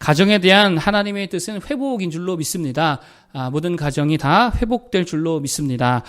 가정에 대한 하나님의 뜻은 회복인 줄로 믿습니다. 모든 가정이 다 회복될 줄로 믿습니다.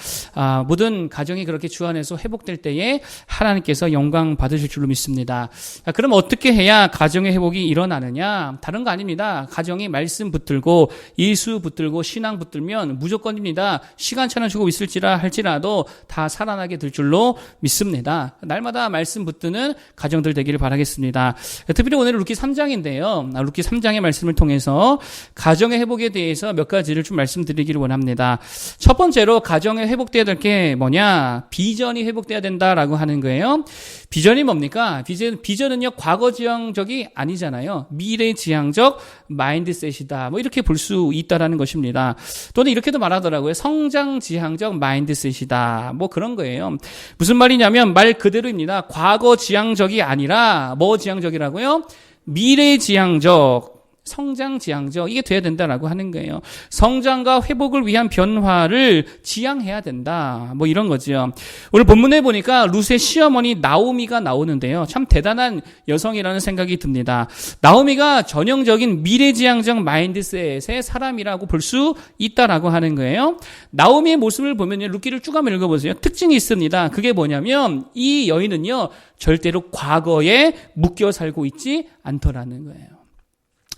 모든 가정이 그렇게 주 안에서 회복될 때에 하나님께서 영광 받으실 줄로 믿습니다. 그럼 어떻게 해야 가정의 회복이 일어나느냐? 다른 거 아닙니다. 가정이 말씀 붙들고 예수 붙들고 신앙 붙들면 무조건입니다. 시간차는 주고 있을지라 할지라도 다 살아나게 될 줄로 믿습니다. 날마다 말씀 붙드는 가정들 되기를 바라겠습니다. 특별히 오늘은 루키 3장인데요. 루키 3장의 말씀을 통해서 가정의 회복에 대해서 몇 가지를 좀 말씀드리기를 원합니다. 첫 번째로 가정에 회복돼야 될 게 뭐냐? 비전이 회복돼야 된다라고 하는 거예요. 비전이 뭡니까? 비전은요, 과거지향적이 아니잖아요. 미래지향적 마인드셋이다. 뭐 이렇게 볼 수 있다라는 것입니다. 또는 이렇게도 말하더라고요. 성장지향적 마인드셋이다. 뭐 그런 거예요. 무슨 말이냐면 말 그대로입니다. 과거지향적이 아니라 뭐 지향적이라고요? 미래지향적, 성장지향적, 이게 돼야 된다라고 하는 거예요. 성장과 회복을 위한 변화를 지향해야 된다. 뭐 이런 거죠. 오늘 본문에 보니까 룻의 시어머니 나오미가 나오는데요. 참 대단한 여성이라는 생각이 듭니다. 나오미가 전형적인 미래지향적 마인드셋의 사람이라고 볼 수 있다라고 하는 거예요. 나오미의 모습을 보면요, 룻기를 쭉 한번 읽어보세요. 특징이 있습니다. 그게 뭐냐면 이 여인은요, 절대로 과거에 묶여 살고 있지 않더라는 거예요.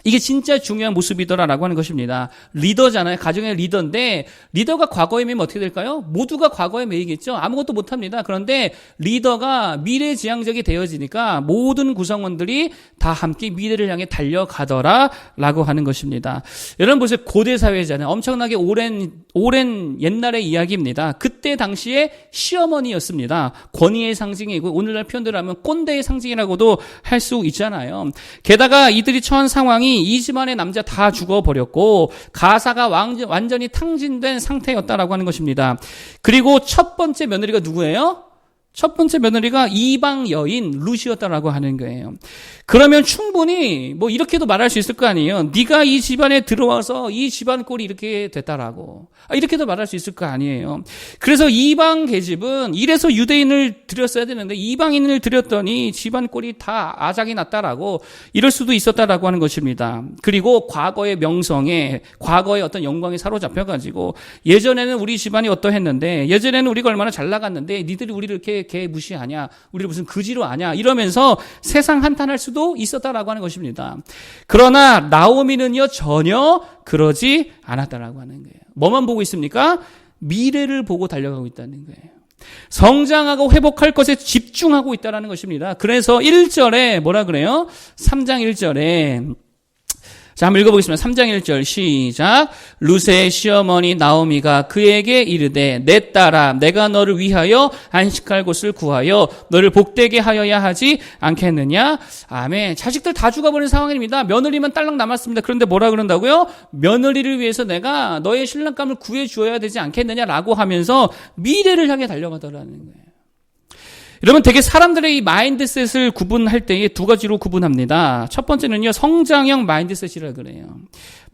이게 진짜 중요한 모습이더라라고 하는 것입니다. 리더잖아요. 가정의 리더인데 리더가 과거에 매이면 어떻게 될까요? 모두가 과거에 매이겠죠. 아무것도 못합니다. 그런데 리더가 미래지향적이 되어지니까 모든 구성원들이 다 함께 미래를 향해 달려가더라라고 하는 것입니다. 여러분 보세요. 고대 사회잖아요. 엄청나게 오랜 옛날의 이야기입니다. 그때 당시에 시어머니였습니다. 권위의 상징이고 오늘날 표현대로 하면 꼰대의 상징이라고도 할 수 있잖아요. 게다가 이들이 처한 상황이 이 집안의 남자 다 죽어버렸고 가사가 완전히 탕진된 상태였다라고 하는 것입니다. 그리고 첫 번째 며느리가 누구예요? 첫 번째 며느리가 이방 여인 룻이었다라고 하는 거예요. 그러면 충분히 뭐 이렇게도 말할 수 있을 거 아니에요. 네가 이 집안에 들어와서 이 집안 꼴이 이렇게 됐다라고. 이렇게도 말할 수 있을 거 아니에요. 그래서 이방 계집은 이래서 유대인을 들였어야 되는데 이방인을 들였더니 집안 꼴이 다 아작이 났다라고 이럴 수도 있었다라고 하는 것입니다. 그리고 과거의 명성에 과거의 어떤 영광에 사로잡혀가지고 예전에는 우리 집안이 어떠했는데 예전에는 우리가 얼마나 잘 나갔는데 니들이 우리를 이렇게 개 무시하냐, 우리를 무슨 그지로 아냐 이러면서 세상 한탄할 수도 있었다라고 하는 것입니다. 그러나 나오미는요 전혀 그러지 않았다라고 하는 거예요. 뭐만 보고 있습니까? 미래를 보고 달려가고 있다는 거예요. 성장하고 회복할 것에 집중하고 있다는 것입니다. 그래서 1절에 뭐라 그래요? 3장 1절에 자, 한번 읽어보겠습니다. 3장 1절 시작. 룻의 시어머니 나오미가 그에게 이르되 내 딸아 내가 너를 위하여 안식할 곳을 구하여 너를 복되게 하여야 하지 않겠느냐. 아멘. 자식들 다 죽어버린 상황입니다. 며느리만 딸랑 남았습니다. 그런데 뭐라 그런다고요? 며느리를 위해서 내가 너의 신랑감을 구해주어야 되지 않겠느냐라고 하면서 미래를 향해 달려가더라는 거예요. 여러분 되게 사람들의 이 마인드셋을 구분할 때에 두 가지로 구분합니다. 첫 번째는요, 성장형 마인드셋이라 그래요.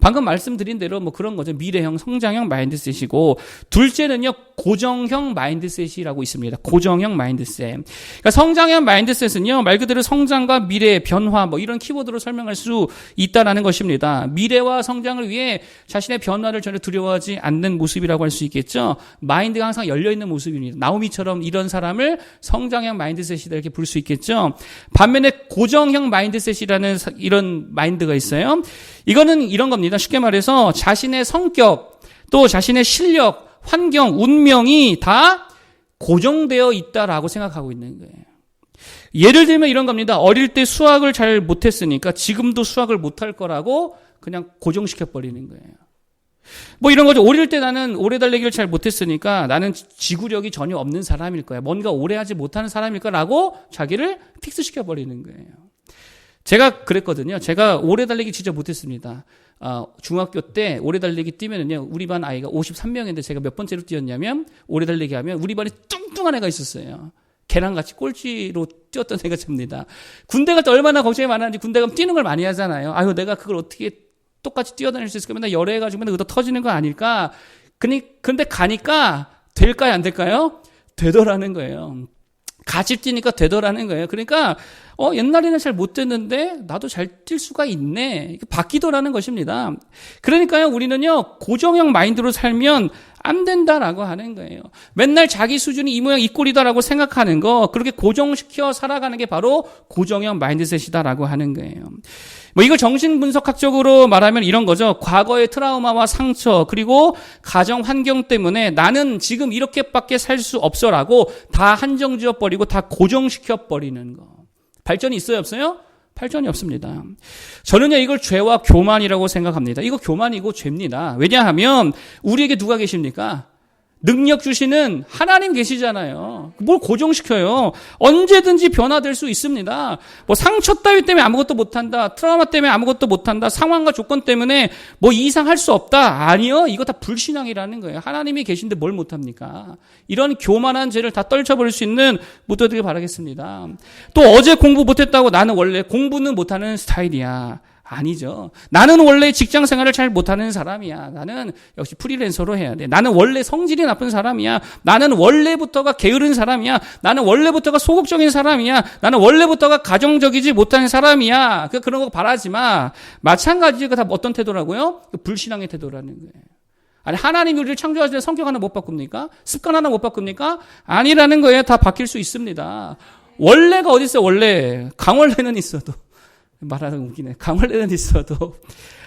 방금 말씀드린 대로 뭐 그런 거죠. 미래형, 성장형 마인드셋이고, 둘째는요, 고정형 마인드셋이라고 있습니다. 고정형 마인드셋. 그러니까 성장형 마인드셋은요, 말 그대로 성장과 미래, 변화 뭐 이런 키워드로 설명할 수 있다라는 것입니다. 미래와 성장을 위해 자신의 변화를 전혀 두려워하지 않는 모습이라고 할 수 있겠죠. 마인드가 항상 열려있는 모습입니다. 나오미처럼 이런 사람을 성장형 마인드셋이다 이렇게 볼 수 있겠죠. 반면에 고정형 마인드셋이라는 이런 마인드가 있어요. 이거는 이런 겁니다. 쉽게 말해서 자신의 성격, 또 자신의 실력, 환경, 운명이 다 고정되어 있다라고 생각하고 있는 거예요. 예를 들면 이런 겁니다. 어릴 때 수학을 잘 못했으니까 지금도 수학을 못할 거라고 그냥 고정시켜버리는 거예요. 뭐 이런 거죠. 어릴 때 나는 오래 달리기를 잘 못했으니까 나는 지구력이 전혀 없는 사람일 거야. 뭔가 오래 하지 못하는 사람일 거라고 자기를 픽스시켜버리는 거예요. 제가 그랬거든요. 제가 오래 달리기 진짜 못했습니다. 중학교 때 오래 달리기 뛰면은요, 우리 반 아이가 53명인데 제가 몇 번째로 뛰었냐면, 오래 달리기 하면 우리 반에 뚱뚱한 애가 있었어요. 걔랑 같이 꼴찌로 뛰었던 애가 접니다. 군대 갈 때 얼마나 걱정이 많았는지 군대 가면 뛰는 걸 많이 하잖아요. 아유, 내가 그걸 어떻게 똑같이 뛰어다닐 수 있을까? 맨날 열애해가지고 맨날 의도 터지는 거 아닐까? 근데 가니까 될까요? 안 될까요? 되더라는 거예요. 같이 뛰니까 되더라는 거예요. 그러니까 옛날에는 잘 못 됐는데 나도 잘 뛸 수가 있네. 바뀌더라는 것입니다. 그러니까요, 우리는요, 고정형 마인드로 살면 안 된다라고 하는 거예요. 맨날 자기 수준이 이 모양 이 꼴이다라고 생각하는 거, 그렇게 고정시켜 살아가는 게 바로 고정형 마인드셋이다라고 하는 거예요. 이걸 정신분석학적으로 말하면 이런 거죠. 과거의 트라우마와 상처, 그리고 가정 환경 때문에 나는 지금 이렇게밖에 살 수 없어라고 다 한정 지어버리고 다 고정시켜버리는 거. 발전이 있어요, 없어요? 발전이 없습니다. 저는요, 이걸 죄와 교만이라고 생각합니다. 이거 교만이고 죄입니다. 왜냐하면 우리에게 누가 계십니까? 능력 주시는 하나님 계시잖아요. 뭘 고정시켜요? 언제든지 변화될 수 있습니다. 상처 따위 때문에 아무것도 못한다. 트라우마 때문에 아무것도 못한다. 상황과 조건 때문에 이상할 수 없다. 아니요. 이거 다 불신앙이라는 거예요. 하나님이 계신데 뭘 못합니까? 이런 교만한 죄를 다 떨쳐버릴 수 있는 무도되길 바라겠습니다. 또 어제 공부 못했다고 나는 원래 공부는 못하는 스타일이야. 아니죠. 나는 원래 직장 생활을 잘 못하는 사람이야. 나는 역시 프리랜서로 해야 돼. 나는 원래 성질이 나쁜 사람이야. 나는 원래부터가 게으른 사람이야. 나는 원래부터가 소극적인 사람이야. 나는 원래부터가 가정적이지 못하는 사람이야. 그런 거 바라지 마. 마찬가지가 다 어떤 태도라고요? 불신앙의 태도라는 거예요. 아니, 하나님이 우리를 창조하실 때 성격 하나 못 바꿉니까? 습관 하나 못 바꿉니까? 아니라는 거예요. 다 바뀔 수 있습니다. 원래가 어디 있어요? 원래. 강원래는 있어도. 말하는 웃기네. 강원래는 있어도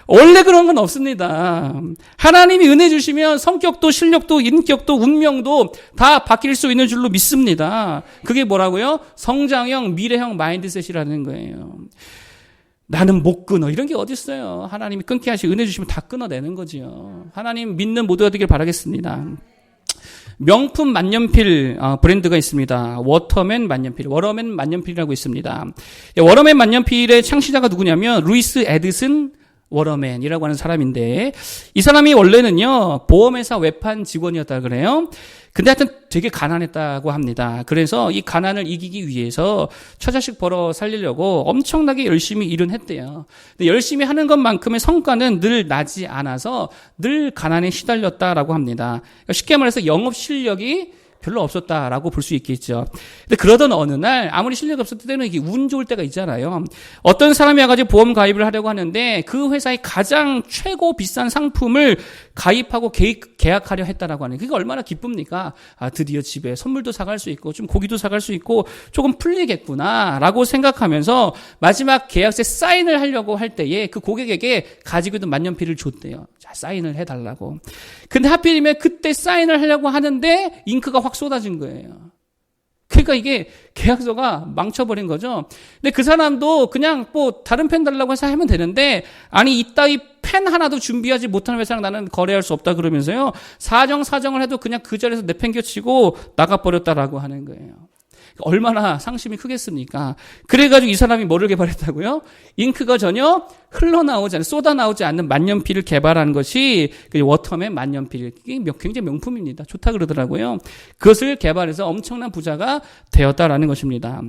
원래 그런 건 없습니다. 하나님이 은혜 주시면 성격도 실력도 인격도 운명도 다 바뀔 수 있는 줄로 믿습니다. 그게 뭐라고요? 성장형 미래형 마인드셋이라는 거예요. 나는 못 끊어. 이런 게 어디 있어요. 하나님이 끊게 하시 은혜 주시면 다 끊어내는 거지요. 하나님 믿는 모두가 되길 바라겠습니다. 명품 만년필 브랜드가 있습니다. 워터맨 만년필이라고 있습니다. 워터맨 만년필의 창시자가 누구냐면 루이스 에디슨 워터맨이라고 하는 사람인데, 이 사람이 원래는요 보험회사 외판 직원이었다 그래요. 근데 하여튼 되게 가난했다고 합니다. 그래서 이 가난을 이기기 위해서 처자식 벌어 살리려고 엄청나게 열심히 일은 했대요. 근데 열심히 하는 것만큼의 성과는 늘 나지 않아서 늘 가난에 시달렸다라고 합니다. 쉽게 말해서 영업 실력이 별로 없었다라고 볼 수 있겠죠. 근데 그러던 어느 날 아무리 실력이 없었을 때는 이게 운 좋을 때가 있잖아요. 어떤 사람이 와가지고 보험 가입을 하려고 하는데 그 회사의 가장 최고 비싼 상품을 가입하고 계약하려 했다라고 하는, 그게 얼마나 기쁩니까? 드디어 집에 선물도 사갈 수 있고 좀 고기도 사갈 수 있고 조금 풀리겠구나라고 생각하면서 마지막 계약서에 사인을 하려고 할 때에 그 고객에게 가지고 있는 만년필을 줬대요. 자, 사인을 해달라고. 근데 하필이면 그때 사인을 하려고 하는데 잉크가 확 쏟아진 거예요. 그러니까 이게 계약서가 망쳐버린 거죠. 근데 그 사람도 그냥 다른 펜 달라고 해서 하면 되는데, 아니 이따위 펜 하나도 준비하지 못하는 회사랑 나는 거래할 수 없다 그러면서요, 사정을 해도 그냥 그 자리에서 내팽겨치고 나가버렸다라고 하는 거예요. 얼마나 상심이 크겠습니까? 그래가지고 이 사람이 뭐를 개발했다고요? 잉크가 전혀 흘러나오지 않는, 쏟아나오지 않는 만년필을 개발한 것이 워터맨 만년필. 이게 굉장히 명품입니다. 좋다 그러더라고요. 그것을 개발해서 엄청난 부자가 되었다라는 것입니다.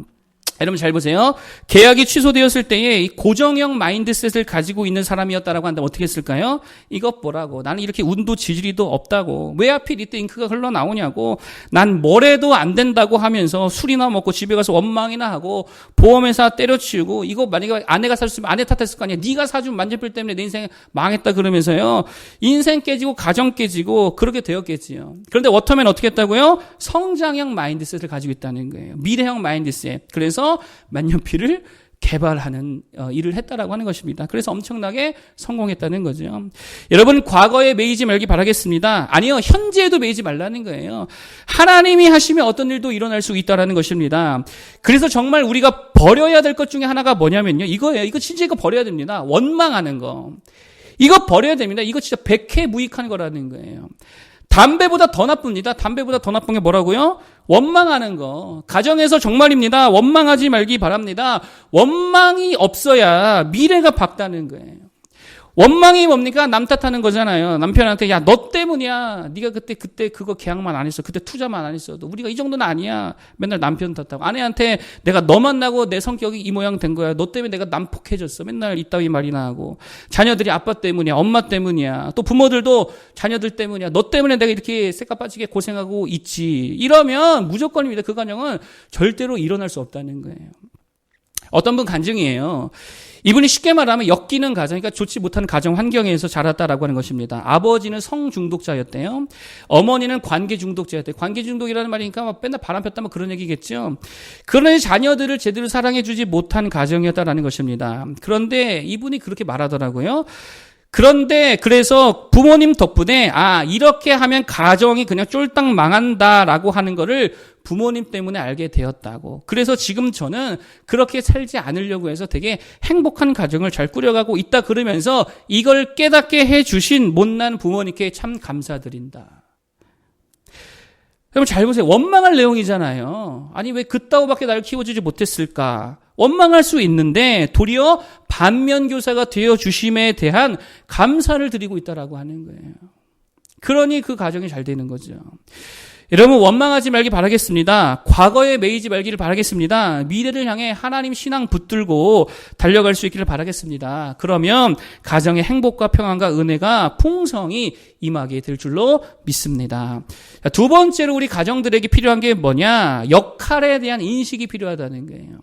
여러분 잘 보세요. 계약이 취소되었을 때에 이 고정형 마인드셋을 가지고 있는 사람이었다라고 한다면 어떻게 했을까요? 이것 보라고. 나는 이렇게 운도 지지리도 없다고. 왜 하필 이때 잉크가 흘러나오냐고. 난 뭐래도 안 된다고 하면서 술이나 먹고 집에 가서 원망이나 하고 보험회사 때려치우고, 이거 만약에 아내가 사줬으면 아내 탓했을 거 아니야. 네가 사준 만년필 때문에 내 인생 망했다 그러면서요. 인생 깨지고 가정 깨지고 그렇게 되었겠지요. 그런데 워터맨 어떻게 했다고요? 성장형 마인드셋을 가지고 있다는 거예요. 미래형 마인드셋. 그래서 만년필을 개발하는 일을 했다라고 하는 것입니다. 그래서 엄청나게 성공했다는 거죠. 여러분 과거에 매이지 말기 바라겠습니다. 아니요, 현재에도 매이지 말라는 거예요. 하나님이 하시면 어떤 일도 일어날 수 있다라는 것입니다. 그래서 정말 우리가 버려야 될 것 중에 하나가 뭐냐면요, 이거예요. 이거 진짜 이거 버려야 됩니다. 원망하는 거. 이거 버려야 됩니다. 이거 진짜 백해무익한 거라는 거예요. 담배보다 더 나쁩니다. 담배보다 더 나쁜 게 뭐라고요? 원망하는 거. 가정에서 정말입니다. 원망하지 말기 바랍니다. 원망이 없어야 미래가 밝다는 거예요. 원망이 뭡니까? 남 탓하는 거잖아요. 남편한테 야, 너 때문이야. 네가 그때 그거 계약만 안 했어. 그때 투자만 안 했어도 우리가 이 정도는 아니야. 맨날 남편 탓하고. 아내한테 내가 너 만나고 내 성격이 이 모양 된 거야. 너 때문에 내가 난폭해졌어. 맨날 이따위 말이나 하고. 자녀들이 아빠 때문이야. 엄마 때문이야. 또 부모들도 자녀들 때문이야. 너 때문에 내가 이렇게 새까 빠지게 고생하고 있지. 이러면 무조건입니다. 그 가정은 절대로 일어날 수 없다는 거예요. 어떤 분 간증이에요. 이분이 쉽게 말하면 엮이는 가정, 그러니까 좋지 못한 가정 환경에서 자랐다라고 하는 것입니다. 아버지는 성 중독자였대요. 어머니는 관계 중독자였대요. 관계 중독이라는 말이니까 막 맨날 바람 폈다 뭐 그런 얘기겠죠. 그러니 자녀들을 제대로 사랑해주지 못한 가정이었다라는 것입니다. 그런데 이분이 그렇게 말하더라고요. 그런데 그래서 부모님 덕분에 이렇게 하면 가정이 그냥 쫄딱 망한다라고 하는 거를 부모님 때문에 알게 되었다고. 그래서 지금 저는 그렇게 살지 않으려고 해서 되게 행복한 가정을 잘 꾸려가고 있다 그러면서 이걸 깨닫게 해주신 못난 부모님께 참 감사드린다. 여러분 잘 보세요. 원망할 내용이잖아요. 아니 왜 그따위밖에 나를 키워주지 못했을까? 원망할 수 있는데 도리어 반면교사가 되어주심에 대한 감사를 드리고 있다라고 하는 거예요. 그러니 그 가정이 잘 되는 거죠. 여러분 원망하지 말기 바라겠습니다. 과거에 매이지 말기를 바라겠습니다. 미래를 향해 하나님 신앙 붙들고 달려갈 수 있기를 바라겠습니다. 그러면 가정의 행복과 평안과 은혜가 풍성히 임하게 될 줄로 믿습니다. 두 번째로 우리 가정들에게 필요한 게 뭐냐? 역할에 대한 인식이 필요하다는 거예요.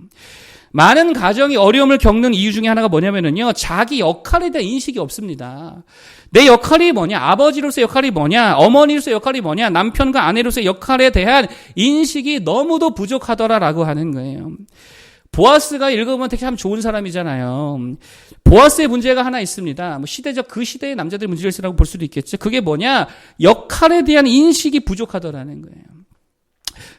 많은 가정이 어려움을 겪는 이유 중에 하나가 뭐냐면요. 자기 역할에 대한 인식이 없습니다. 내 역할이 뭐냐? 아버지로서의 역할이 뭐냐? 어머니로서의 역할이 뭐냐? 남편과 아내로서의 역할에 대한 인식이 너무도 부족하더라라고 하는 거예요. 보아스가 읽어보면 되게 참 좋은 사람이잖아요. 보아스의 문제가 하나 있습니다. 시대적 그 시대의 남자들의 문제라고 볼 수도 있겠죠. 그게 뭐냐? 역할에 대한 인식이 부족하더라는 거예요.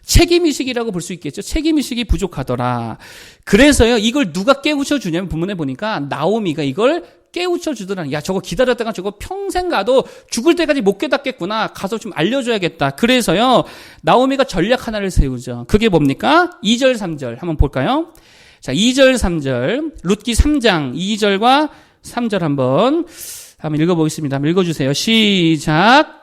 책임의식이라고 볼 수 있겠죠. 책임의식이 부족하더라. 그래서요, 이걸 누가 깨우쳐 주냐면 본문에 보니까 나오미가 이걸 깨우쳐 주더라. 야, 저거 기다렸다가 저거 평생 가도 죽을 때까지 못 깨닫겠구나. 가서 좀 알려줘야겠다. 그래서요, 나오미가 전략 하나를 세우죠. 그게 뭡니까? 2절, 3절 한번 볼까요? 자, 2절, 3절. 룻기 3장 2절과 3절 한번 읽어보겠습니다. 한번 읽어주세요. 시작.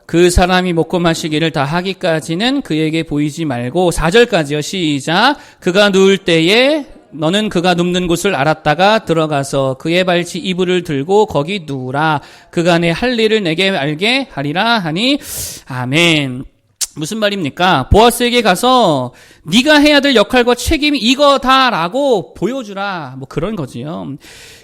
그 사람이 먹고 마시기를 다 하기까지는 그에게 보이지 말고 4절까지요. 시작. 그가 누울 때에 너는 그가 눕는 곳을 알았다가 들어가서 그의 발치 이불을 들고 거기 누우라. 그가 내 할 일을 내게 알게 하리라 하니 아멘. 무슨 말입니까? 보아스에게 가서 네가 해야 될 역할과 책임이 이거다라고 보여주라. 뭐 그런 거지요.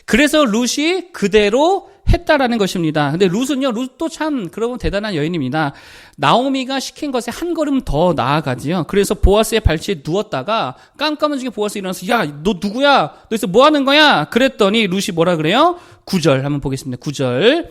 그래서 룻이 그대로 했다라는 것입니다. 근데 룻도 참 그러면 대단한 여인입니다. 나오미가 시킨 것에 한 걸음 더 나아가지요. 그래서 보아스의 발치에 누웠다가 깜깜해지게 보아스 일어나서 야, 너 누구야? 너 여기서 뭐 하는 거야? 그랬더니 룻이 뭐라 그래요? 9절 한번 보겠습니다. 9절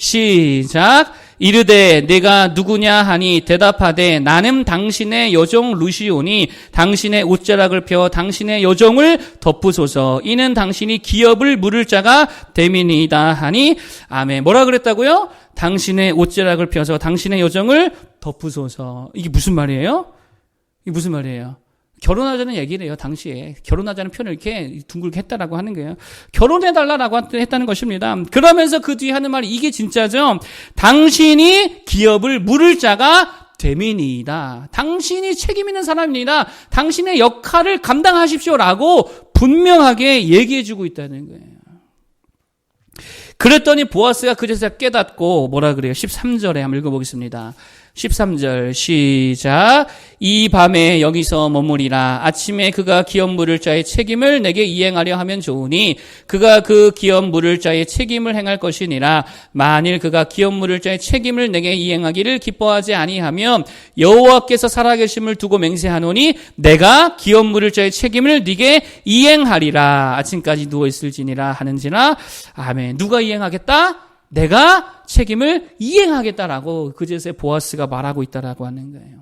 시작. 이르되 내가 누구냐 하니 대답하되 나는 당신의 여종 룻이오니 당신의 옷자락을 펴 당신의 여종을 덮으소서. 이는 당신이 기업을 물을 자가 됨이니이다 하니 아멘. 뭐라 그랬다고요? 당신의 옷자락을 펴서 당신의 여종을 덮으소서. 이게 무슨 말이에요? 이게 무슨 말이에요? 결혼하자는 얘기를 해요. 당시에 결혼하자는 표현을 이렇게 둥글게 했다라고 하는 거예요. 결혼해달라고 했다는 것입니다. 그러면서 그 뒤에 하는 말이 이게 진짜죠. 당신이 기업을 물을 자가 됨이니이다. 당신이 책임 있는 사람입니다. 당신의 역할을 감당하십시오라고 분명하게 얘기해주고 있다는 거예요. 그랬더니 보아스가 그제서야 깨닫고 뭐라 그래요? 13절에 한번 읽어보겠습니다. 13절 시작. 이 밤에 여기서 머무리라. 아침에 그가 기업 물을 자의 책임을 내게 이행하려 하면 좋으니 그가 그 기업 물을 자의 책임을 행할 것이니라. 만일 그가 기업 물을 자의 책임을 내게 이행하기를 기뻐하지 아니하면 여호와께서 살아계심을 두고 맹세하노니 내가 기업 물을 자의 책임을 네게 이행하리라. 아침까지 누워있을지니라 하는지라. 아멘. 누가 이행하겠다? 내가 책임을 이행하겠다라고 그제서야 보아스가 말하고 있다라고 하는 거예요.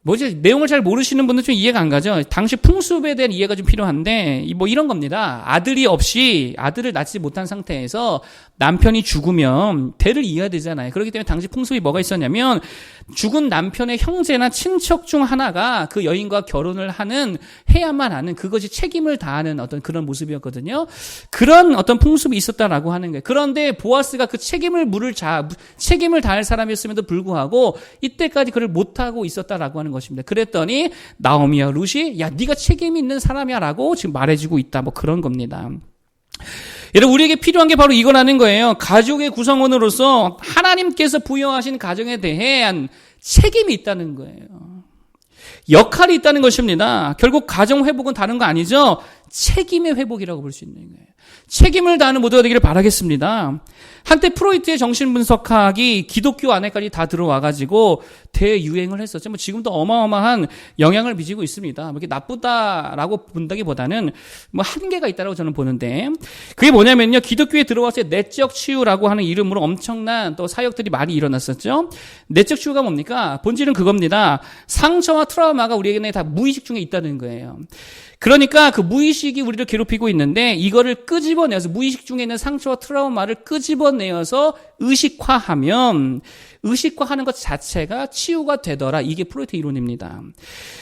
뭐지? 내용을 잘 모르시는 분들 좀 이해가 안 가죠? 당시 풍습에 대한 이해가 좀 필요한데, 뭐 이런 겁니다. 아들을 낳지 못한 상태에서 남편이 죽으면 대를 이어야 되잖아요. 그렇기 때문에 당시 풍습이 뭐가 있었냐면, 죽은 남편의 형제나 친척 중 하나가 그 여인과 결혼을 해야만 하는 그것이 책임을 다하는 어떤 그런 모습이었거든요. 그런 어떤 풍습이 있었다라고 하는 거예요. 그런데 보아스가 그 책임을 다할 사람이었음에도 불구하고 이때까지 그를 못하고 있었다라고 하는 것입니다. 그랬더니 나오미와 룻이 야 네가 책임 있는 사람이야라고 지금 말해주고 있다. 뭐 그런 겁니다. 여러분 우리에게 필요한 게 바로 이거라는 거예요. 가족의 구성원으로서 하나님께서 부여하신 가정에 대한 책임이 있다는 거예요. 역할이 있다는 것입니다. 결국 가정 회복은 다른 거 아니죠? 책임의 회복이라고 볼 수 있는 거예요. 책임을 다하는 모두가 되기를 바라겠습니다. 한때 프로이트의 정신분석학이 기독교 안에까지 다 들어와가지고 대유행을 했었죠. 뭐 지금도 어마어마한 영향을 미치고 있습니다. 뭐 이렇게 나쁘다라고 본다기보다는 뭐 한계가 있다라고 저는 보는데 그게 뭐냐면요. 기독교에 들어왔을 때 내적 치유라고 하는 이름으로 엄청난 또 사역들이 많이 일어났었죠. 내적 치유가 뭡니까? 본질은 그겁니다. 상처와 트라우마가 우리에게는 다 무의식 중에 있다는 거예요. 그러니까 그 무의식이 우리를 괴롭히고 있는데 이거를 끄집어내어서 무의식 중에 있는 상처와 트라우마를 끄집어내어서 의식화하면 의식화하는 것 자체가 치유가 되더라. 이게 프로이트 이론입니다.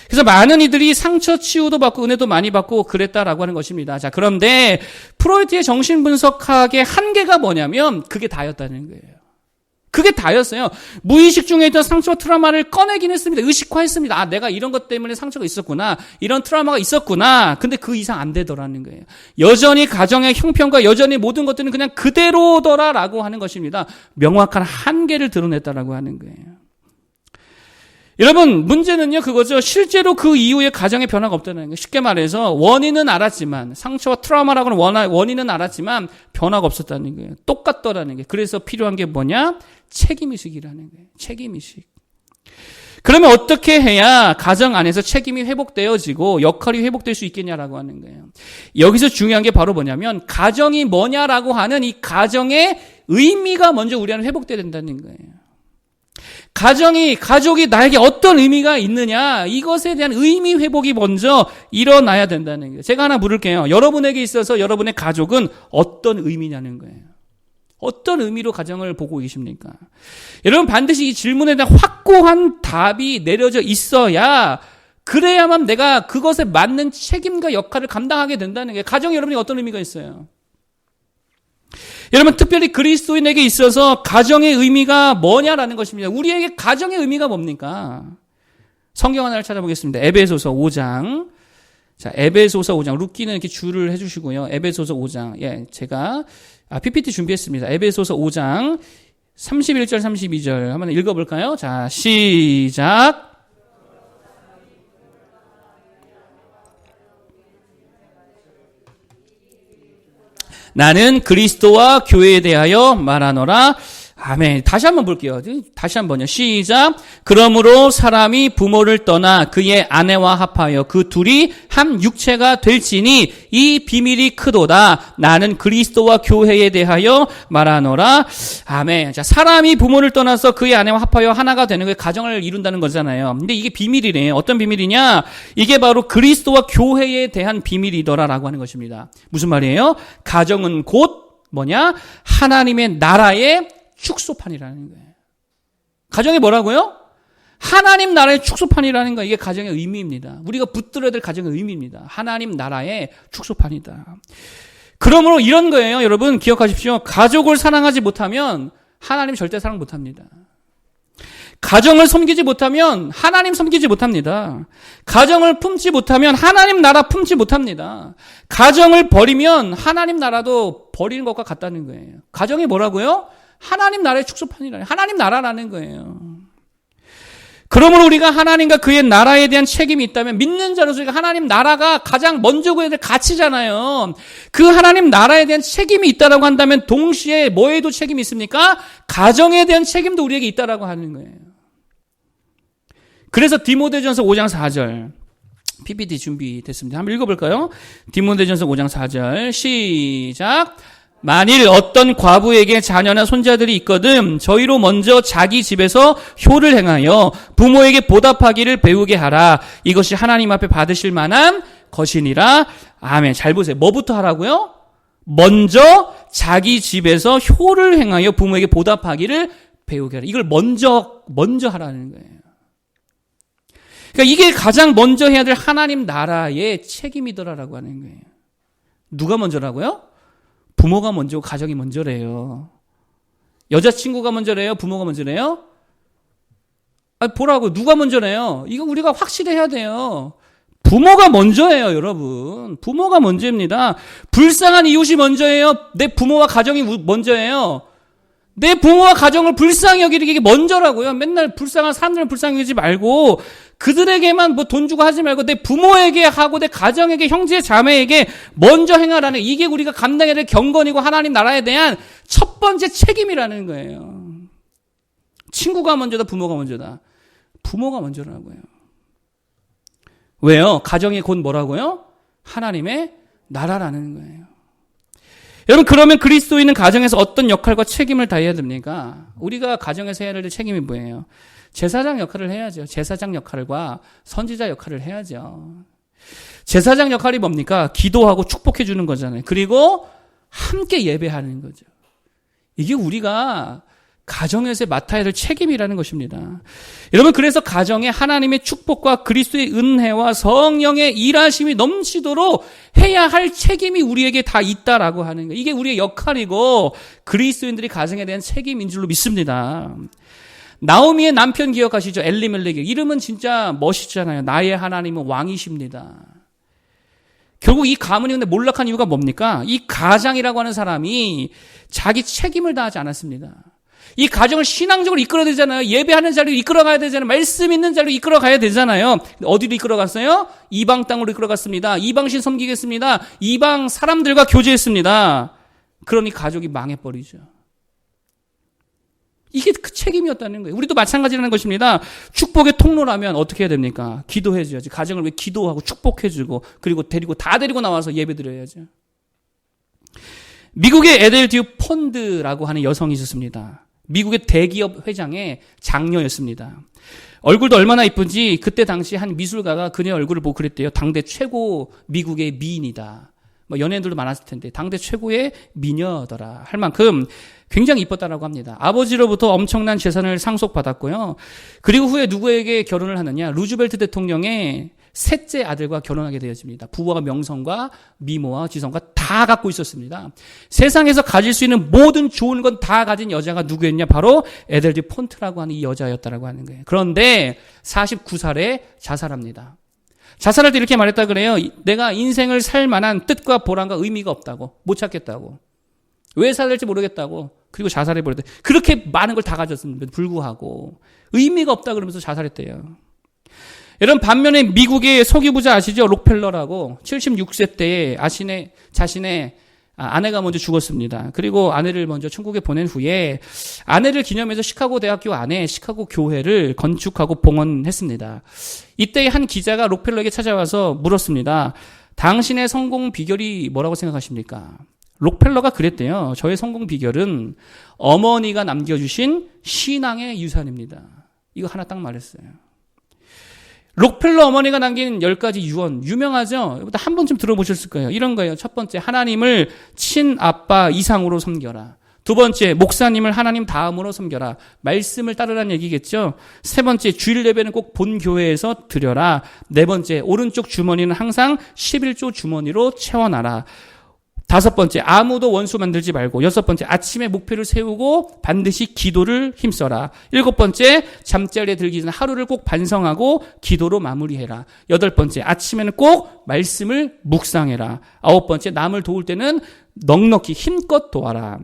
그래서 많은 이들이 상처 치유도 받고 은혜도 많이 받고 그랬다라고 하는 것입니다. 자, 그런데 프로이트의 정신분석학의 한계가 뭐냐면 그게 다였다는 거예요. 그게 다였어요. 무의식 중에 있던 상처와 트라우마를 꺼내긴 했습니다. 의식화했습니다. 아, 내가 이런 것 때문에 상처가 있었구나. 이런 트라우마가 있었구나. 근데 그 이상 안 되더라는 거예요. 여전히 가정의 형편과 여전히 모든 것들은 그냥 그대로더라라고 하는 것입니다. 명확한 한계를 드러냈다라고 하는 거예요. 여러분, 문제는요, 그거죠. 실제로 그 이후에 가정의 변화가 없다는 거예요. 쉽게 말해서 원인은 알았지만, 상처와 트라우마라고는 원인은 알았지만 변화가 없었다는 거예요. 똑같더라는 거예요. 그래서 필요한 게 뭐냐? 책임의식이라는 거예요. 책임의식. 그러면 어떻게 해야 가정 안에서 책임이 회복되어지고 역할이 회복될 수 있겠냐라고 하는 거예요. 여기서 중요한 게 바로 뭐냐면 가정이 뭐냐라고 하는 이 가정의 의미가 먼저 우리 안에 회복돼야 된다는 거예요. 가족이 나에게 어떤 의미가 있느냐, 이것에 대한 의미 회복이 먼저 일어나야 된다는 거예요. 제가 하나 물을게요. 여러분에게 있어서 여러분의 가족은 어떤 의미냐는 거예요. 어떤 의미로 가정을 보고 계십니까? 여러분 반드시 이 질문에 대한 확고한 답이 내려져 있어야 그래야만 내가 그것에 맞는 책임과 역할을 감당하게 된다는 거예요. 가정이 여러분이 어떤 의미가 있어요? 여러분 특별히 그리스도인에게 있어서 가정의 의미가 뭐냐라는 것입니다. 우리에게 가정의 의미가 뭡니까? 성경 하나를 찾아보겠습니다. 에베소서 5장. 자, 에베소서 5장. 룻기는 이렇게 줄을 해주시고요. 에베소서 5장. 예, 제가 PPT 준비했습니다. 에베소서 5장 31절 32절 한번 읽어볼까요? 자, 시작. 나는 그리스도와 교회에 대하여 말하노라. 아멘. 다시 한번 볼게요. 다시 한번요. 시작. 그러므로 사람이 부모를 떠나 그의 아내와 합하여 그 둘이 한 육체가 될지니 이 비밀이 크도다. 나는 그리스도와 교회에 대하여 말하노라. 아멘. 자, 사람이 부모를 떠나서 그의 아내와 합하여 하나가 되는 게 가정을 이룬다는 거잖아요. 근데 이게 비밀이래요. 어떤 비밀이냐? 이게 바로 그리스도와 교회에 대한 비밀이더라라고 하는 것입니다. 무슨 말이에요? 가정은 곧 뭐냐? 하나님의 나라의 축소판이라는 거예요. 가정이 뭐라고요? 하나님 나라의 축소판이라는 거, 이게 가정의 의미입니다. 우리가 붙들어야 될 가정의 의미입니다. 하나님 나라의 축소판이다. 그러므로 이런 거예요. 여러분 기억하십시오. 가족을 사랑하지 못하면 하나님 절대 사랑 못합니다. 가정을 섬기지 못하면 하나님 섬기지 못합니다. 가정을 품지 못하면 하나님 나라 품지 못합니다. 가정을 버리면 하나님 나라도 버리는 것과 같다는 거예요. 가정이 뭐라고요? 하나님 나라의 축소판이라는, 하나님 나라라는 거예요. 그러므로 우리가 하나님과 그의 나라에 대한 책임이 있다면 믿는 자로서 하나님 나라가 가장 먼저 구해야 될 가치잖아요. 그 하나님 나라에 대한 책임이 있다라고 한다면 동시에 뭐에도 책임이 있습니까? 가정에 대한 책임도 우리에게 있다라고 하는 거예요. 그래서 디모데전서 5장 4절 PPT 준비됐습니다. 한번 읽어볼까요? 디모데전서 5장 4절 시작. 만일 어떤 과부에게 자녀나 손자들이 있거든 저희로 먼저 자기 집에서 효를 행하여 부모에게 보답하기를 배우게 하라. 이것이 하나님 앞에 받으실 만한 것이니라. 아멘. 잘 보세요. 뭐부터 하라고요? 먼저 자기 집에서 효를 행하여 부모에게 보답하기를 배우게 하라. 이걸 먼저 하라는 거예요. 그러니까 이게 가장 먼저 해야 될 하나님 나라의 책임이더라라고 하는 거예요. 누가 먼저라고요? 부모가 먼저고 가정이 먼저래요. 여자친구가 먼저래요? 부모가 먼저래요? 보라고. 누가 먼저래요? 이거 우리가 확실히 해야 돼요. 부모가 먼저예요, 여러분. 부모가 먼저입니다. 불쌍한 이웃이 먼저예요? 내 부모와 가정이 먼저예요? 내 부모와 가정을 불쌍히 여기는 게 먼저라고요. 맨날 불쌍한 사람들은 불쌍히 여기지 말고 그들에게만 뭐 돈 주고 하지 말고 내 부모에게 하고 내 가정에게 형제 자매에게 먼저 행하라는, 이게 우리가 감당해야 될 경건이고 하나님 나라에 대한 첫 번째 책임이라는 거예요. 친구가 먼저다, 부모가 먼저다. 부모가 먼저라고요. 왜요? 가정이 곧 뭐라고요? 하나님의 나라라는 거예요. 여러분, 그러면 그리스도인은 가정에서 어떤 역할과 책임을 다해야 됩니까? 우리가 가정에서 해야 될 책임이 뭐예요? 제사장 역할을 해야죠. 제사장 역할과 선지자 역할을 해야죠. 제사장 역할이 뭡니까? 기도하고 축복해 주는 거잖아요. 그리고 함께 예배하는 거죠. 이게 우리가 가정에서 맡아야 될 책임이라는 것입니다. 여러분, 그래서 가정에 하나님의 축복과 그리스도의 은혜와 성령의 일하심이 넘치도록 해야 할 책임이 우리에게 다 있다라고 하는 거예요. 이게 우리의 역할이고 그리스도인들이 가정에 대한 책임인 줄로 믿습니다. 나오미의 남편 기억하시죠? 엘리멜렉. 이름은 진짜 멋있잖아요. 나의 하나님은 왕이십니다. 결국 이 가문이 근데 몰락한 이유가 뭡니까? 이 가장이라고 하는 사람이 자기 책임을 다하지 않았습니다. 이 가정을 신앙적으로 이끌어야 되잖아요. 예배하는 자리로 이끌어가야 되잖아요. 말씀 있는 자리로 이끌어가야 되잖아요. 어디로 이끌어갔어요? 이방 땅으로 이끌어갔습니다. 이방신 섬기겠습니다. 이방 사람들과 교제했습니다. 그러니 가족이 망해버리죠. 이게 그 책임이었다는 거예요. 우리도 마찬가지라는 것입니다. 축복의 통로라면 어떻게 해야 됩니까? 기도해줘야지. 가정을 왜 기도하고 축복해주고 그리고 다 데리고 나와서 예배드려야죠. 미국의 에델듀 폰드라고 하는 여성이 있었습니다. 미국의 대기업 회장의 장녀였습니다. 얼굴도 얼마나 이쁜지 그때 당시 한 미술가가 그녀의 얼굴을 보고 그랬대요. 당대 최고 미국의 미인이다. 뭐 연예인들도 많았을 텐데 당대 최고의 미녀더라 할 만큼 굉장히 이뻤다라고 합니다. 아버지로부터 엄청난 재산을 상속받았고요. 그리고 후에 누구에게 결혼을 하느냐? 루즈벨트 대통령의 셋째 아들과 결혼하게 되었습니다. 부와 명성과 미모와 지성과 다 갖고 있었습니다. 세상에서 가질 수 있는 모든 좋은 건 다 가진 여자가 누구였냐? 바로 에델드 폰트라고 하는 이 여자였다라고 하는 거예요. 그런데 49살에 자살합니다. 자살할 때 이렇게 말했다 그래요. 내가 인생을 살 만한 뜻과 보람과 의미가 없다고. 못 찾겠다고. 왜 살아야 될지 모르겠다고. 그리고 자살해버렸대. 그렇게 많은 걸 다 가졌음에도 불구하고 의미가 없다 그러면서 자살했대요. 여러분, 반면에 미국의 석유부자 아시죠? 록펠러라고 76세 때에 자신의 아내가 먼저 죽었습니다. 그리고 아내를 먼저 천국에 보낸 후에 아내를 기념해서 시카고 대학교 안에 시카고 교회를 건축하고 봉헌했습니다. 이때 한 기자가 록펠러에게 찾아와서 물었습니다. 당신의 성공 비결이 뭐라고 생각하십니까? 록펠러가 그랬대요. 저의 성공 비결은 어머니가 남겨주신 신앙의 유산입니다. 이거 하나 딱 말했어요. 록펠러 어머니가 남긴 10가지 유언 유명하죠? 한 번쯤 들어보셨을 거예요. 이런 거예요. 첫 번째, 하나님을 친아빠 이상으로 섬겨라. 두 번째, 목사님을 하나님 다음으로 섬겨라. 말씀을 따르라는 얘기겠죠. 세 번째, 주일 예배는 꼭 본 교회에서 드려라. 네 번째, 오른쪽 주머니는 항상 11조 주머니로 채워놔라. 다섯 번째, 아무도 원수 만들지 말고. 여섯 번째, 아침에 목표를 세우고 반드시 기도를 힘써라. 일곱 번째, 잠자리에 들기 전에 하루를 꼭 반성하고 기도로 마무리해라. 여덟 번째, 아침에는 꼭 말씀을 묵상해라. 아홉 번째, 남을 도울 때는 넉넉히 힘껏 도와라.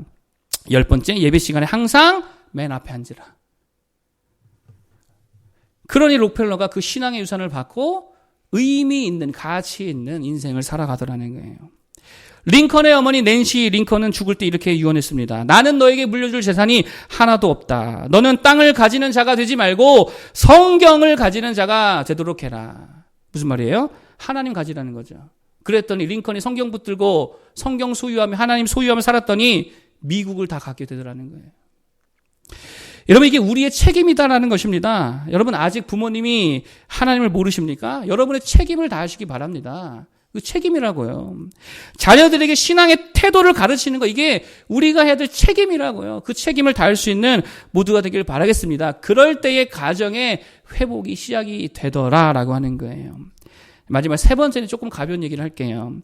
열 번째, 예배 시간에 항상 맨 앞에 앉으라. 그러니 록펠러가 그 신앙의 유산을 받고 의미 있는, 가치 있는 인생을 살아가더라는 거예요. 링컨의 어머니 낸시 링컨은 죽을 때 이렇게 유언했습니다. 나는 너에게 물려줄 재산이 하나도 없다. 너는 땅을 가지는 자가 되지 말고 성경을 가지는 자가 되도록 해라. 무슨 말이에요? 하나님 가지라는 거죠. 그랬더니 링컨이 성경 붙들고 성경 소유하며 하나님 소유하며 살았더니 미국을 다 갖게 되더라는 거예요. 여러분, 이게 우리의 책임이다라는 것입니다. 여러분, 아직 부모님이 하나님을 모르십니까? 여러분의 책임을 다하시기 바랍니다. 그 책임이라고요. 자녀들에게 신앙의 태도를 가르치는 거, 이게 우리가 해야 될 책임이라고요. 그 책임을 다할 수 있는 모두가 되기를 바라겠습니다. 그럴 때에 가정의 회복이 시작이 되더라라고 하는 거예요. 마지막 세 번째는 조금 가벼운 얘기를 할게요.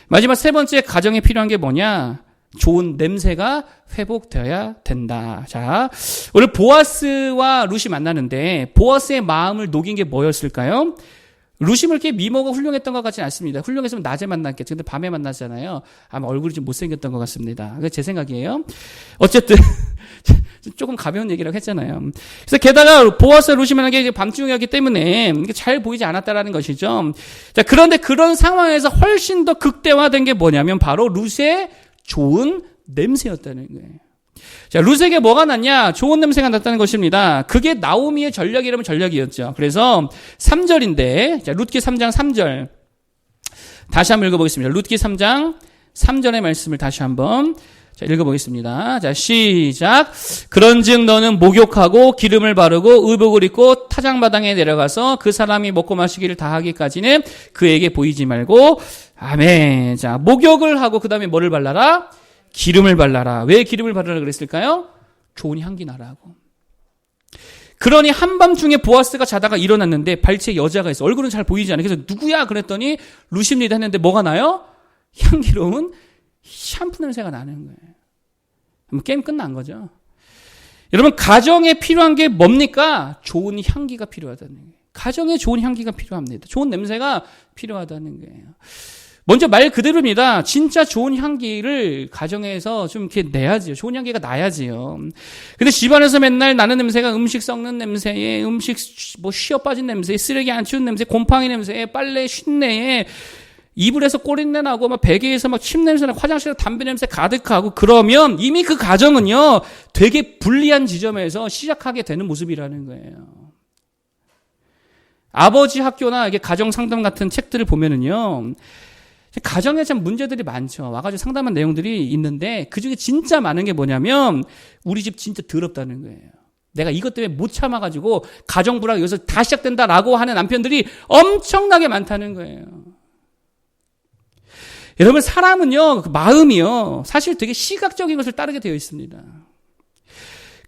마지막 세 번째 가정에 필요한 게 뭐냐? 좋은 냄새가 회복되어야 된다. 자, 오늘 보아스와 룻이 만나는데 보아스의 마음을 녹인 게 뭐였을까요? 룻이 그렇게 미모가 훌륭했던 것 같지는 않습니다. 훌륭했으면 낮에 만났겠죠. 근데 밤에 만났잖아요. 아마 얼굴이 좀 못생겼던 것 같습니다. 그게 제 생각이에요. 어쨌든 조금 가벼운 얘기라고 했잖아요. 그래서 게다가 보아스와 룻이 만난 게 밤중이었기 때문에 잘 보이지 않았다라는 것이죠. 자, 그런데 그런 상황에서 훨씬 더 극대화된 게 뭐냐면 바로 룻의 좋은 냄새였다는 거예요. 자, 룻에게 뭐가 났냐? 좋은 냄새가 났다는 것입니다. 그게 나오미의 전략이라면 전략이었죠. 그래서 3절인데, 자, 룻기 3장 3절. 다시 한번 읽어보겠습니다. 룻기 3장 3절의 말씀을 다시 한번 자, 읽어보겠습니다. 자, 시작. 그런즉 너는 목욕하고 기름을 바르고 의복을 입고 타작마당에 내려가서 그 사람이 먹고 마시기를 다 하기까지는 그에게 보이지 말고 아멘. 자, 목욕을 하고 그 다음에 뭐를 발라라? 기름을 발라라. 왜 기름을 바르라 그랬을까요? 좋은 향기 나라고. 그러니 한밤중에 보아스가 자다가 일어났는데 발치에 여자가 있어. 얼굴은 잘 보이지 않아. 그래서 누구야? 그랬더니 룻입니다 했는데 뭐가 나요? 향기로운 샴푸 냄새가 나는 거예요. 게임 끝난 거죠. 여러분, 가정에 필요한 게 뭡니까? 좋은 향기가 필요하다는 거예요. 가정에 좋은 향기가 필요합니다. 좋은 냄새가 필요하다는 거예요. 먼저 말 그대로입니다. 진짜 좋은 향기를 가정에서 좀 이렇게 내야지요. 좋은 향기가 나야지요. 근데 집안에서 맨날 나는 냄새가 음식 썩는 냄새에, 음식 뭐 쉬어 빠진 냄새에, 쓰레기 안 치운 냄새, 곰팡이 냄새에, 빨래 쉰내에, 이불에서 꼬린내 나고 막 베개에서 막 침 냄새 나고 화장실에서 담배 냄새 가득하고 그러면 이미 그 가정은요 되게 불리한 지점에서 시작하게 되는 모습이라는 거예요. 아버지 학교나 이게 가정 상담 같은 책들을 보면은요 가정에 참 문제들이 많죠. 와가지고 상담한 내용들이 있는데 그중에 진짜 많은 게 뭐냐면 우리 집 진짜 더럽다는 거예요. 내가 이것 때문에 못 참아가지고 가정 불화가 여기서 다 시작된다라고 하는 남편들이 엄청나게 많다는 거예요. 여러분, 사람은요, 그 마음이요, 사실 되게 시각적인 것을 따르게 되어 있습니다.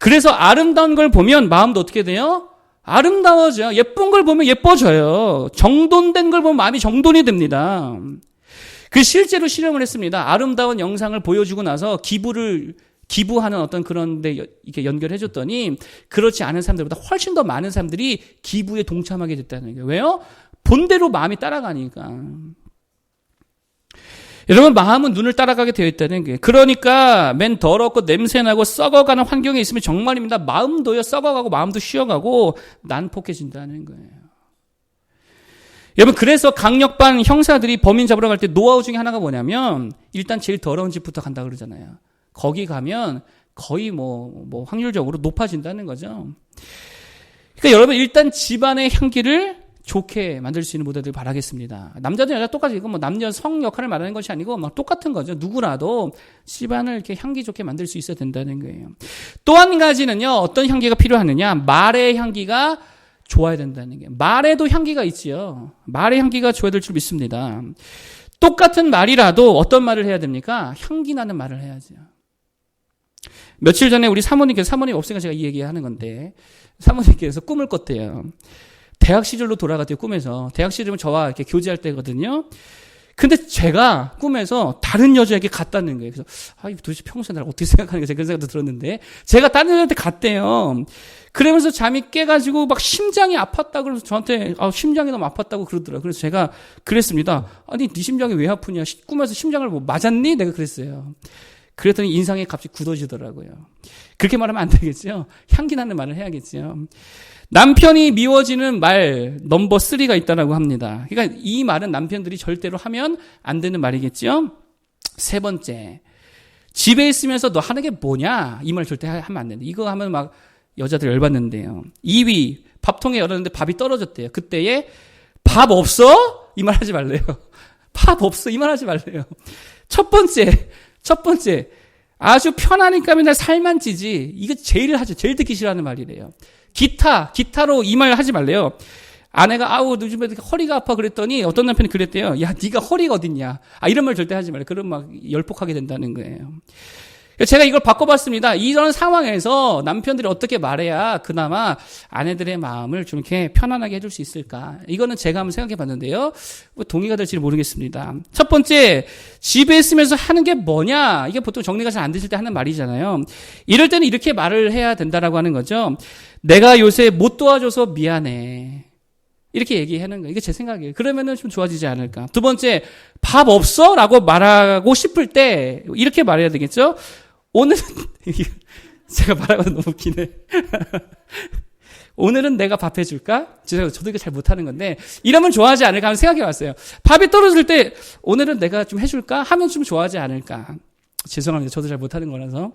그래서 아름다운 걸 보면 마음도 어떻게 돼요? 아름다워져요. 예쁜 걸 보면 예뻐져요. 정돈된 걸 보면 마음이 정돈이 됩니다. 그 실제로 실험을 했습니다. 아름다운 영상을 보여주고 나서 기부하는 어떤 그런 데 이렇게 연결해 줬더니 그렇지 않은 사람들보다 훨씬 더 많은 사람들이 기부에 동참하게 됐다는 거예요. 왜요? 본대로 마음이 따라가니까. 여러분, 마음은 눈을 따라가게 되어 있다는 게. 그러니까 맨 더럽고 냄새나고 썩어가는 환경에 있으면 정말입니다. 마음도요 썩어가고 마음도 쉬어가고 난폭해진다는 거예요. 여러분, 그래서 강력반 형사들이 범인 잡으러 갈 때 노하우 중에 하나가 뭐냐면 일단 제일 더러운 집부터 간다 그러잖아요. 거기 가면 거의 뭐 확률적으로 높아진다는 거죠. 그러니까 여러분, 일단 집안의 향기를 좋게 만들 수 있는 모델들 바라겠습니다. 남자든 여자 똑같이, 이건 뭐 남녀 성 역할을 말하는 것이 아니고 막 똑같은 거죠. 누구라도 집안을 이렇게 향기 좋게 만들 수 있어야 된다는 거예요. 또 한 가지는요, 어떤 향기가 필요하느냐? 말의 향기가 좋아야 된다는 게. 말에도 향기가 있지요. 말의 향기가 좋아야 될 줄 믿습니다. 똑같은 말이라도 어떤 말을 해야 됩니까? 향기 나는 말을 해야죠. 며칠 전에 우리 사모님 없으니까 제가 이 얘기하는 건데, 사모님께서 꿈을 꿨대요. 대학 시절로 돌아갔대요, 꿈에서. 대학 시절이면 저와 이렇게 교제할 때거든요. 근데 제가 꿈에서 다른 여자에게 갔다는 거예요. 그래서, 이거 도대체 평소에 나를 어떻게 생각하는 거지? 그런 생각도 들었는데, 제가 다른 여자한테 갔대요. 그러면서 잠이 깨가지고 막 심장이 아팠다고 그래서 저한테, 심장이 너무 아팠다고 그러더라고요. 그래서 제가 그랬습니다. 아니, 네 심장이 왜 아프냐? 꿈에서 심장을 뭐 맞았니? 내가 그랬어요. 그랬더니 인상이 갑자기 굳어지더라고요. 그렇게 말하면 안 되겠죠? 향기 나는 말을 해야겠죠. 남편이 미워지는 말 넘버 3가 있다라고 합니다. 그러니까 이 말은 남편들이 절대로 하면 안 되는 말이겠죠. 세 번째, 집에 있으면서 너 하는 게 뭐냐? 이 말 절대 하면 안 된다. 이거 하면 막 여자들 열받는데요. 2위, 밥통에 열었는데 밥이 떨어졌대요. 그때에 밥 없어? 이 말 하지 말래요. 밥 없어. 이 말 하지 말래요. 첫 번째. 아주 편하니까 맨날 살만 찌지. 이거 제일 하죠. 제일 듣기 싫어하는 말이래요. 기타로 이 말 하지 말래요. 아내가 요즘에 허리가 아파 그랬더니 어떤 남편이 그랬대요. 야, 네가 허리가 어딨냐. 이런 말 절대 하지 말래요. 그럼 막 열폭하게 된다는 거예요. 제가 이걸 바꿔봤습니다. 이런 상황에서 남편들이 어떻게 말해야 그나마 아내들의 마음을 좀 이렇게 편안하게 해줄 수 있을까? 이거는 제가 한번 생각해 봤는데요. 동의가 될지 모르겠습니다. 첫 번째, 집에 있으면서 하는 게 뭐냐? 이게 보통 정리가 잘 안 되실 때 하는 말이잖아요. 이럴 때는 이렇게 말을 해야 된다라고 하는 거죠. 내가 요새 못 도와줘서 미안해. 이렇게 얘기하는 거예요. 이게 제 생각이에요. 그러면은 좀 좋아지지 않을까. 두 번째, 밥 없어? 라고 말하고 싶을 때 이렇게 말해야 되겠죠? 오늘은 제가 말하면 너무 웃기네. 오늘은 내가 밥 해줄까? 저도 이거 잘 못하는 건데 이러면 좋아하지 않을까 하면 생각해봤어요. 밥이 떨어질 때 오늘은 내가 좀 해줄까? 하면 좀 좋아하지 않을까? 죄송합니다. 저도 잘 못하는 거라서.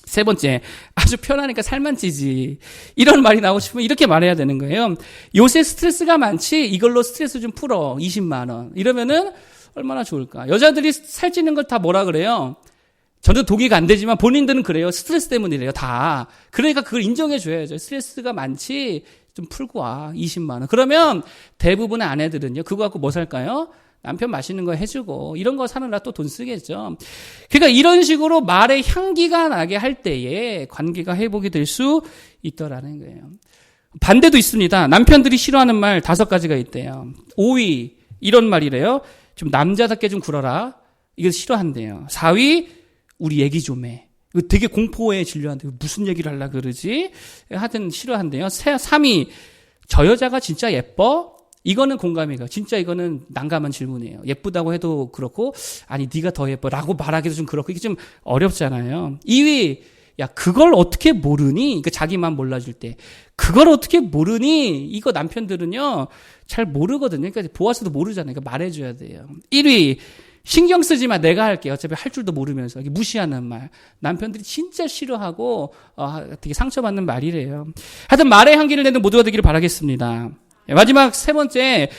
세 번째, 아주 편하니까 살만 찌지. 이런 말이 나오고 싶으면 이렇게 말해야 되는 거예요. 요새 스트레스가 많지? 이걸로 스트레스 좀 풀어. 20만 원. 이러면은 얼마나 좋을까? 여자들이 살찌는 걸 다 뭐라 그래요? 저도 동의가 안 되지만 본인들은 그래요. 스트레스 때문이래요. 다. 그러니까 그걸 인정해 줘야죠. 스트레스가 많지? 좀 풀고 와. 20만 원. 그러면 대부분의 아내들은요. 그거 갖고 뭐 살까요? 남편 맛있는 거 해주고 이런 거 사느라 또 돈 쓰겠죠. 그러니까 이런 식으로 말의 향기가 나게 할 때에 관계가 회복이 될 수 있더라는 거예요. 반대도 있습니다. 남편들이 싫어하는 말 5가지가 있대요. 5위 이런 말이래요. 좀 남자답게 좀 굴어라. 이거 싫어한대요. 4위 우리 얘기 좀 해. 이거 되게 공포에 진료한대. 무슨 얘기를 하려고 그러지? 하여튼 싫어한대요. 3위 저 여자가 진짜 예뻐? 이거는 공감이 가요. 진짜 이거는 난감한 질문이에요. 예쁘다고 해도 그렇고 아니 네가 더 예뻐라고 말하기도 좀 그렇고 이게 좀 어렵잖아요. 2위 야 그걸 어떻게 모르니? 그러니까 자기만 몰라줄 때 그걸 어떻게 모르니? 이거 남편들은요 잘 모르거든요. 그러니까 보아서도 모르잖아요. 그러니까 말해줘야 돼요. 1위 신경 쓰지 마. 내가 할게. 어차피 할 줄도 모르면서 무시하는 말. 남편들이 진짜 싫어하고 되게 상처받는 말이래요. 하여튼 말의 향기를 내는 모두가 되기를 바라겠습니다. 마지막 세 번째,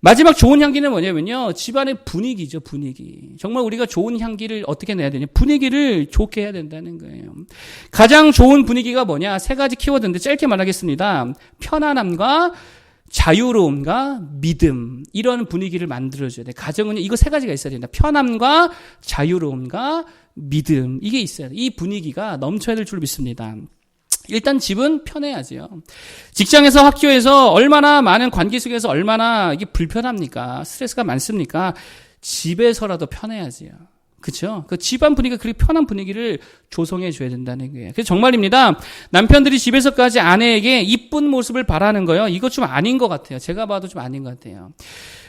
마지막 좋은 향기는 뭐냐면요. 집안의 분위기죠, 분위기. 정말 우리가 좋은 향기를 어떻게 내야 되냐. 분위기를 좋게 해야 된다는 거예요. 가장 좋은 분위기가 뭐냐. 3가지 키워드인데 짧게 말하겠습니다. 편안함과 자유로움과 믿음. 이런 분위기를 만들어줘야 돼. 가정은 이거 3가지가 있어야 된다. 편함과 자유로움과 믿음. 이게 있어야 돼. 이 분위기가 넘쳐야 될 줄 믿습니다. 일단 집은 편해야지요. 직장에서 학교에서 얼마나 많은 관계 속에서 얼마나 이게 불편합니까? 스트레스가 많습니까? 집에서라도 편해야지요. 그렇죠? 그 집안 분위기가 그렇게 편한 분위기를 조성해 줘야 된다는 거예요. 그래서 정말입니다. 남편들이 집에서까지 아내에게 이쁜 모습을 바라는 거요. 이거 좀 아닌 것 같아요. 제가 봐도 좀 아닌 것 같아요.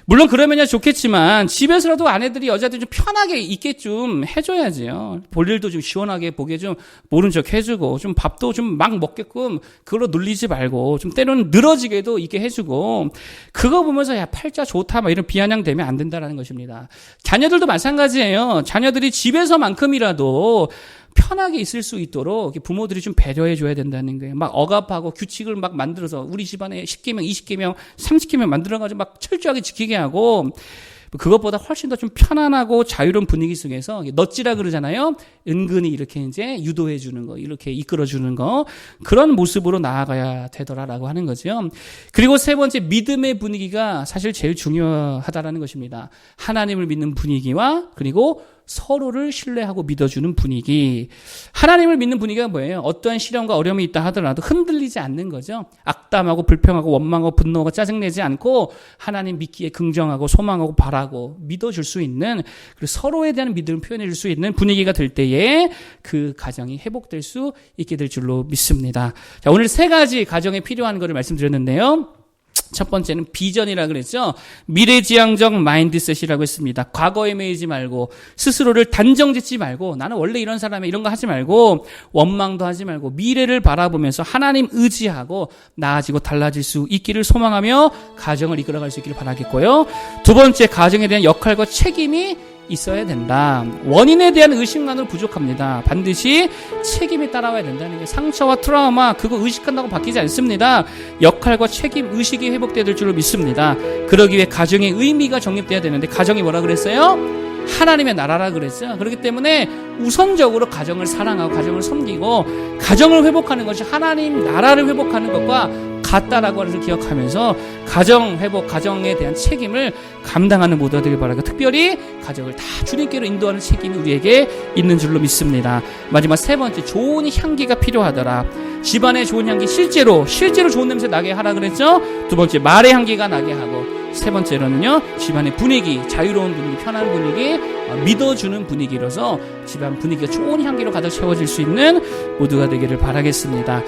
물론 그러면야 좋겠지만 집에서라도 아내들이 여자들이 좀 편하게 있게 좀 해줘야지요. 볼 일도 좀 시원하게 보게 좀 모른 척 해주고 좀 밥도 좀 막 먹게끔 그걸로 눌리지 말고 좀 때로는 늘어지게도 있게 해주고 그거 보면서 야 팔자 좋다 막 이런 비아냥되면 안 된다라는 것입니다. 자녀들도 마찬가지예요. 자녀들이 집에서만큼이라도 편하게 있을 수 있도록 부모들이 좀 배려해 줘야 된다는 거예요. 막 억압하고 규칙을 막 만들어서 우리 집안에 10개명, 20개명, 30개명 만들어가지고 막 철저하게 지키게 하고 그것보다 훨씬 더 좀 편안하고 자유로운 분위기 속에서 넛지라 그러잖아요. 은근히 이렇게 이제 유도해 주는 거, 이렇게 이끌어 주는 거 그런 모습으로 나아가야 되더라라고 하는 거죠. 그리고 세 번째 믿음의 분위기가 사실 제일 중요하다라는 것입니다. 하나님을 믿는 분위기와 그리고 서로를 신뢰하고 믿어주는 분위기. 하나님을 믿는 분위기가 뭐예요? 어떠한 시련과 어려움이 있다 하더라도 흔들리지 않는 거죠. 악담하고 불평하고 원망하고 분노하고 짜증내지 않고 하나님 믿기에 긍정하고 소망하고 바라고 믿어줄 수 있는 그리고 서로에 대한 믿음을 표현해 줄 수 있는 분위기가 될 때에 그 가정이 회복될 수 있게 될 줄로 믿습니다. 자, 오늘 3가지 가정에 필요한 것을 말씀드렸는데요. 첫 번째는 비전이라고 그랬죠. 미래지향적 마인드셋이라고 했습니다. 과거에 매이지 말고 스스로를 단정짓지 말고 나는 원래 이런 사람이야 이런 거 하지 말고 원망도 하지 말고 미래를 바라보면서 하나님 의지하고 나아지고 달라질 수 있기를 소망하며 가정을 이끌어갈 수 있기를 바라겠고요. 두 번째 가정에 대한 역할과 책임이 있어야 된다. 원인에 대한 의식만으로 부족합니다. 반드시 책임이 따라와야 된다는 게, 상처와 트라우마 그거 의식한다고 바뀌지 않습니다. 역할과 책임 의식이 회복돼야 될 줄로 믿습니다. 그러기 위해 가정의 의미가 정립돼야 되는데, 가정이 뭐라 그랬어요? 하나님의 나라라 그랬어요. 그렇기 때문에 우선적으로 가정을 사랑하고 가정을 섬기고 가정을 회복하는 것이 하나님 나라를 회복하는 것과 같다라고 하는 것을 기억하면서 가정 회복, 가정에 대한 책임을 감당하는 모두가 되길 바라고, 특별히 가정을 다 주님께로 인도하는 책임이 우리에게 있는 줄로 믿습니다. 마지막 세 번째, 좋은 향기가 필요하더라. 집안에 좋은 향기, 실제로 좋은 냄새 나게 하라 그랬죠. 두 번째, 말의 향기가 나게 하고, 세 번째로는요, 집안의 분위기, 자유로운 분위기, 편한 분위기, 믿어주는 분위기로서 집안 분위기가 좋은 향기로 가득 채워질 수 있는 모두가 되기를 바라겠습니다.